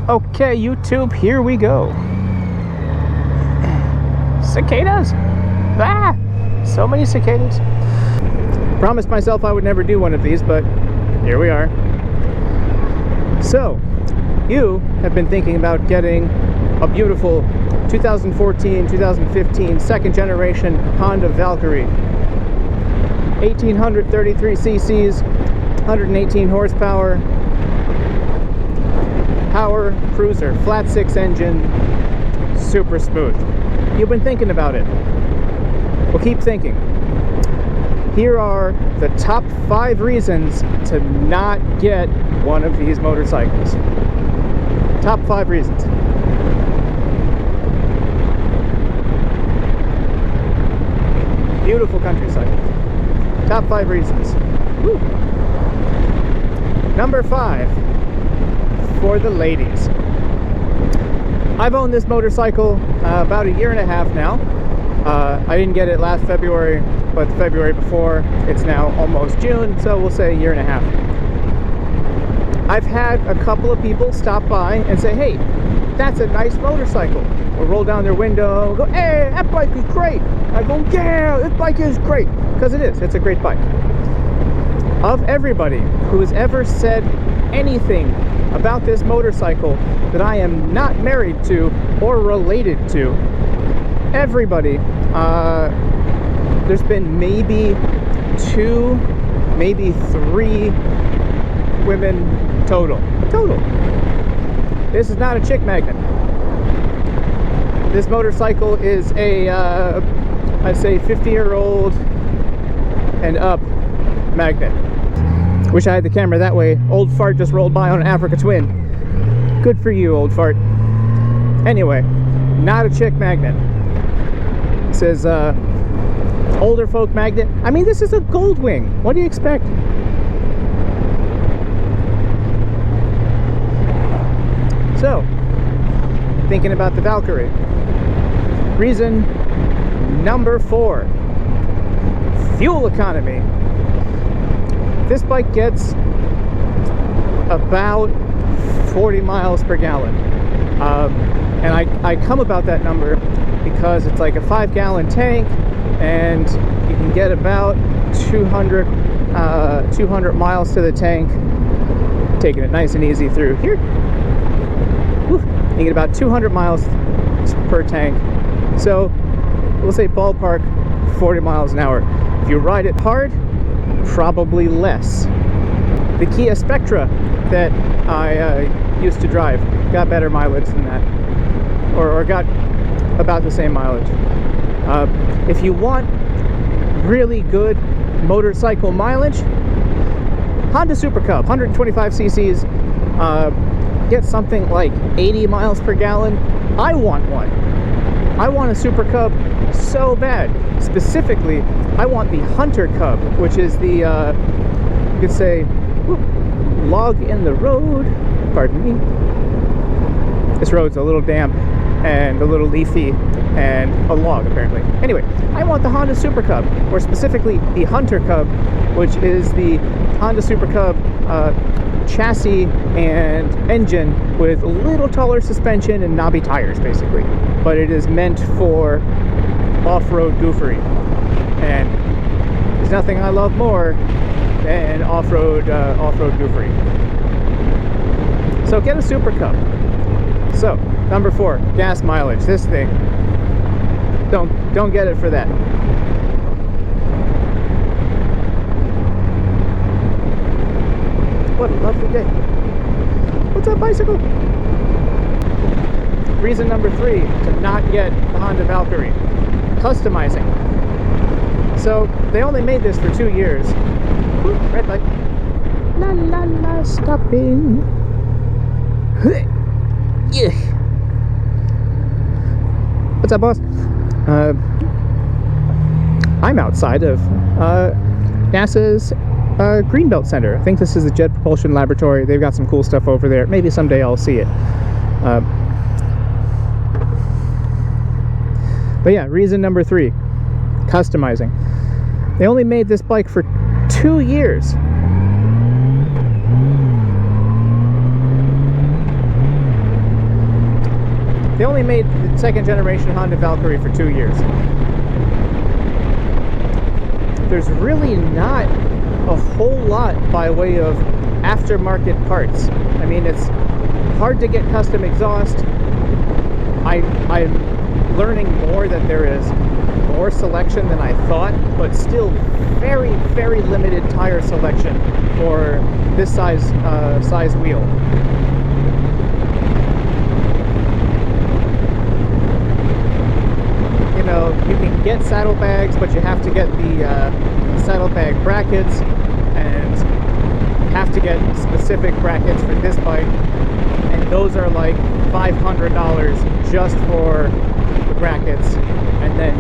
Okay, YouTube, here we go. Cicadas! Ah! So many cicadas. Promised myself I would never do one of these, but here we are. So, you have been thinking about getting a beautiful 2014-2015 second generation Honda Valkyrie. 1833 cc's, 118 horsepower, power cruiser, flat six engine, super smooth. You've been thinking about it. Well, keep thinking. Here are the top 5 reasons to not get one of these motorcycles. Top 5 reasons. Beautiful countryside. Top 5 reasons. Woo. Number 5. For the ladies. I've owned this motorcycle about a year and a half now. I didn't get it last February, but the February before. It's now almost June, so we'll say a year and a half. I've had a couple of people stop by and say, hey, that's a nice motorcycle. Or roll down their window, go, hey, that bike is great. I go, yeah, this bike is great. Because it is, it's a great bike. Of everybody who has ever said anything about this motorcycle that I am not married to or related to, everybody, there's been maybe 2, maybe 3 women total. This is not a chick magnet. This motorcycle is a I'd say 50-year-old and up magnet. Wish I had the camera that way. Old fart just rolled by on an Africa Twin. Good for you, old fart. Anyway, not a chick magnet. It says older folk magnet. I mean, this is a Goldwing. What do you expect? So, thinking about the Valkyrie. Reason number 4. Fuel economy. This bike gets about 40 miles per gallon. And I come about that number because it's like a 5-gallon tank, and you can get about 200 miles to the tank, taking it nice and easy through here. Woo, you get about 200 miles per tank. So we'll say ballpark 40 miles an hour. If you ride it hard, probably less. The Kia Spectra that I used to drive got better mileage than that, or got about the same mileage. If you want really good motorcycle mileage, Honda Super Cub, 125 cc's, get something like 80 miles per gallon. I want one. I want a Super Cub so bad. Specifically, I want the Hunter Cub, which is the, you could say, whoop, log in the road. Pardon me. This road's a little damp and a little leafy and a log, apparently. Anyway, I want the Honda Super Cub, or specifically the Hunter Cub, which is the Honda Super Cub chassis and engine with a little taller suspension and knobby tires, basically. But it is meant for off-road goofery, and there's nothing I love more than off-road goofery. So get a Super Cub. So number 4, gas mileage. This thing, don't get it for that. What a lovely day. What's up, bicycle? Reason number 3 to not get the Honda Valkyrie. Customizing. So they only made this for 2 years. Ooh, red light. La la la, stopping. Yeah. What's up, boss? I'm outside of NASA's Greenbelt Center. I think this is the Jet Propulsion Laboratory. They've got some cool stuff over there. Maybe someday I'll see it. But yeah, reason number 3, customizing. They only made this bike for 2 years. They only made the second generation Honda Valkyrie for 2 years. There's really not a whole lot by way of aftermarket parts. I mean, it's hard to get custom exhaust. I'm learning more that there is more selection than I thought, but still very, very limited tire selection for this size wheel. You know, you can get saddlebags, but you have to get the saddlebag brackets, and you have to get specific brackets for this bike, and those are like $500 just for the brackets, and then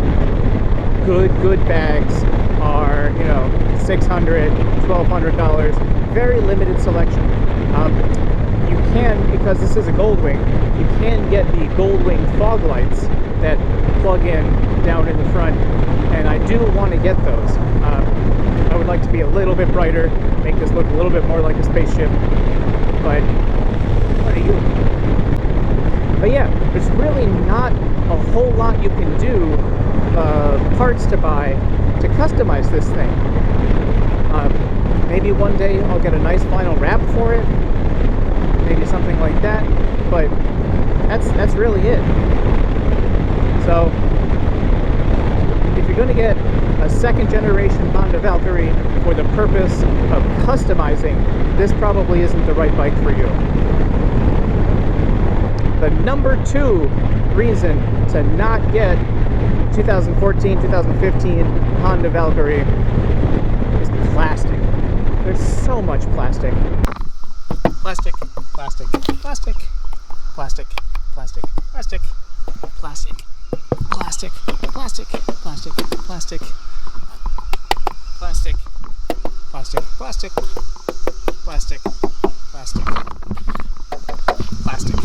good bags are, you know, $600, $1,200. Very limited selection. You can, because this is a Goldwing, you can get the Goldwing fog lights that plug in down in the front, and I do want to get those. I would like to be a little bit brighter, make this look a little bit more like a spaceship, but what are you? But yeah, there's really not a whole lot you can do, parts to buy to customize this thing. Maybe one day I'll get a nice vinyl wrap for it, maybe something like that, but that's really it. So if you're going to get a second generation Honda Valkyrie for the purpose of customizing, this probably isn't the right bike for you. The number 2 reason to not get 2014, 2015 Honda Valkyrie is plastic. There's so much plastic. Plastic, plastic, plastic, plastic, plastic, plastic, plastic, plastic, plastic, plastic, plastic, plastic, plastic, plastic, plastic, plastic, plastic.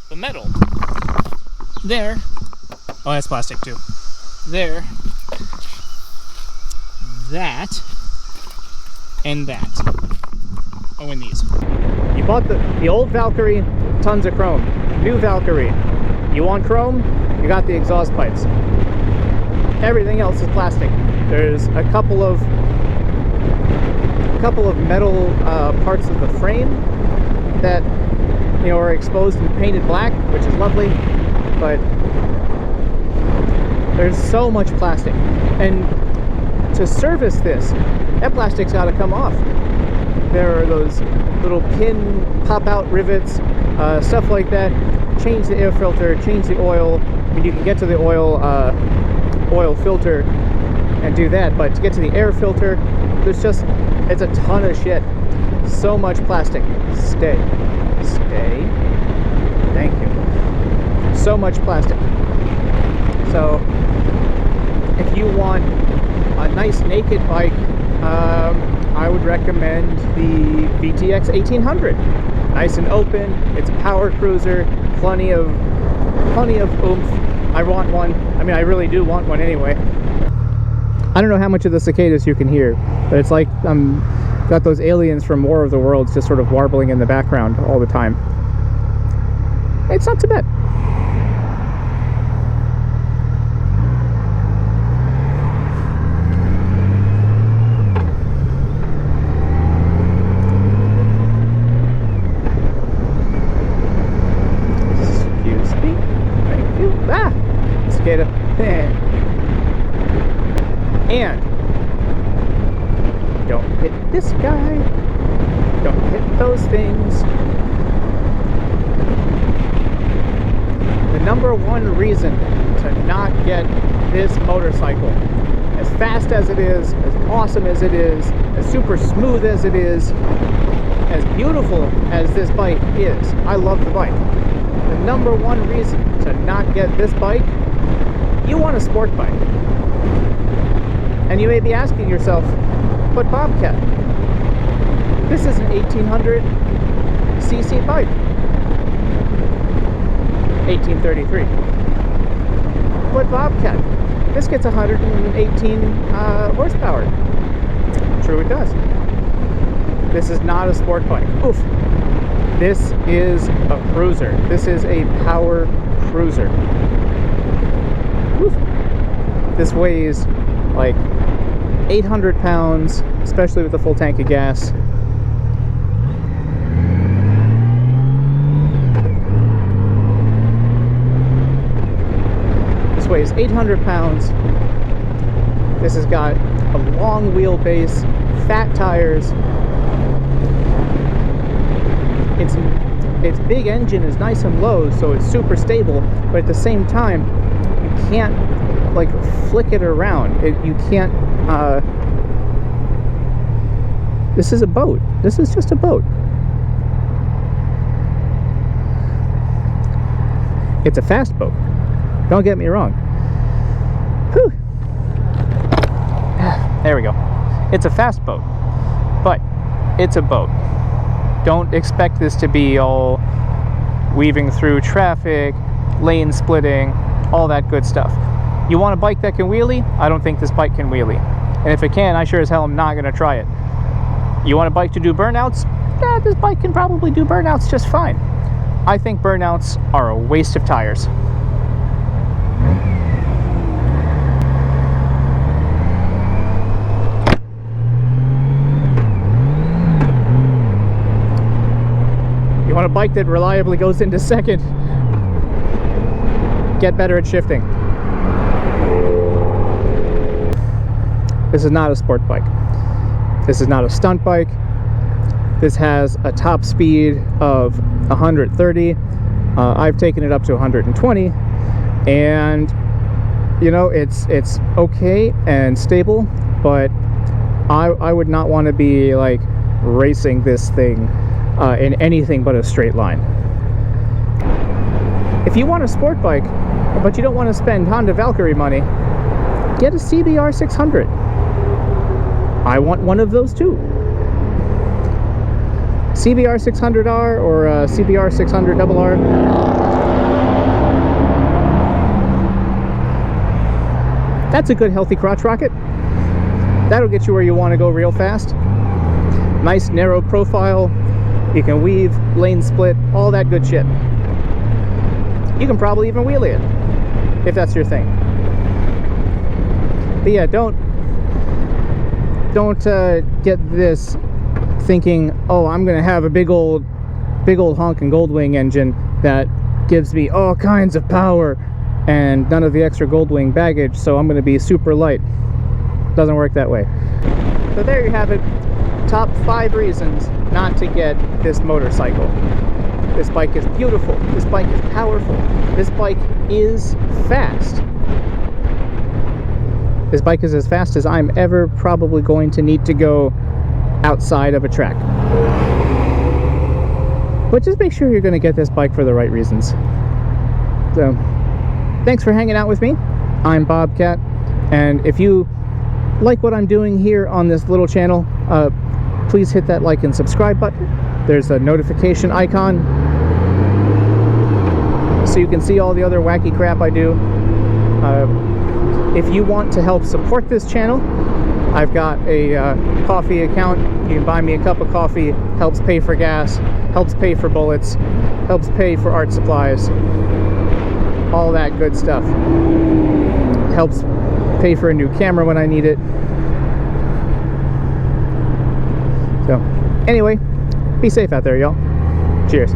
The metal. There. Oh, that's plastic too. There. That. And that. Oh, and these. You bought the old Valkyrie, tons of chrome. New Valkyrie. You want chrome? You got the exhaust pipes. Everything else is plastic. There's a couple of metal parts of the frame that, you know, are exposed and painted black, which is lovely, but there's so much plastic. And to service this, that plastic's got to come off. There are those little pin pop-out rivets, stuff like that. Change the air filter, change the oil. I mean, you can get to the oil filter and do that, but to get to the air filter, it's a ton of shit. So much plastic. Stay. Thank you. So much plastic. So if you want a nice naked bike, I would recommend the VTX 1800. Nice and open. It's a power cruiser. Plenty of oomph. I want one. I mean, I really do want one anyway. I don't know how much of the cicadas you can hear, but it's like got those aliens from War of the Worlds just sort of warbling in the background all the time. It's not too bad. Excuse me. Thank you. Ah! Cicada. And don't hit this guy. Don't hit those things. The number 1 reason to not get this motorcycle, as fast as it is, as awesome as it is, as super smooth as it is, as beautiful as this bike is, I love the bike. The number 1 reason to not get this bike, you want a sport bike. And you may be asking yourself, but Bobcat, this is an 1800cc bike. 1833. But Bobcat, this gets 118 horsepower. True, it does. This is not a sport bike. Oof. This is a cruiser. This is a power cruiser. Woof. This weighs like 800 pounds, especially with a full tank of gas. This weighs 800 pounds. This has got a long wheelbase, fat tires. Its big engine is nice and low, so it's super stable, but at the same time, you can't like flick it around. You can't. This is a boat. This is just a boat. It's a fast boat. Don't get me wrong. Whew. There we go. It's a fast boat, but it's a boat. Don't expect this to be all weaving through traffic, lane splitting, all that good stuff. You want a bike that can wheelie? I don't think this bike can wheelie. And if it can, I sure as hell am not going to try it. You want a bike to do burnouts? Yeah, this bike can probably do burnouts just fine. I think burnouts are a waste of tires. You want a bike that reliably goes into second? Get better at shifting. This is not a sport bike. This is not a stunt bike. This has a top speed of 130. I've taken it up to 120, and you know, it's okay and stable, but I would not want to be like racing this thing in anything but a straight line. If you want a sport bike, but you don't want to spend Honda Valkyrie money, get a CBR 600. I want one of those too. CBR 600R or CBR 600RR. That's a good healthy crotch rocket. That'll get you where you want to go real fast. Nice narrow profile. You can weave, lane split, all that good shit. You can probably even wheelie it, if that's your thing. But yeah, don't get this thinking, oh, I'm gonna have a big old honking Goldwing engine that gives me all kinds of power and none of the extra Goldwing baggage, so I'm gonna be super light. Doesn't work that way. So there you have it. Top 5 reasons not to get this motorcycle. This bike is beautiful. This bike is powerful. This bike is fast. This bike is as fast as I'm ever probably going to need to go outside of a track. But just make sure you're going to get this bike for the right reasons. So, thanks for hanging out with me. I'm Bobcat, and if you like what I'm doing here on this little channel, please hit that like and subscribe button. There's a notification icon so you can see all the other wacky crap I do. If you want to help support this channel, I've got a coffee account. You can buy me a cup of coffee. Helps pay for gas, helps pay for bullets, helps pay for art supplies, all that good stuff. Helps pay for a new camera when I need it. So anyway, be safe out there, y'all. Cheers.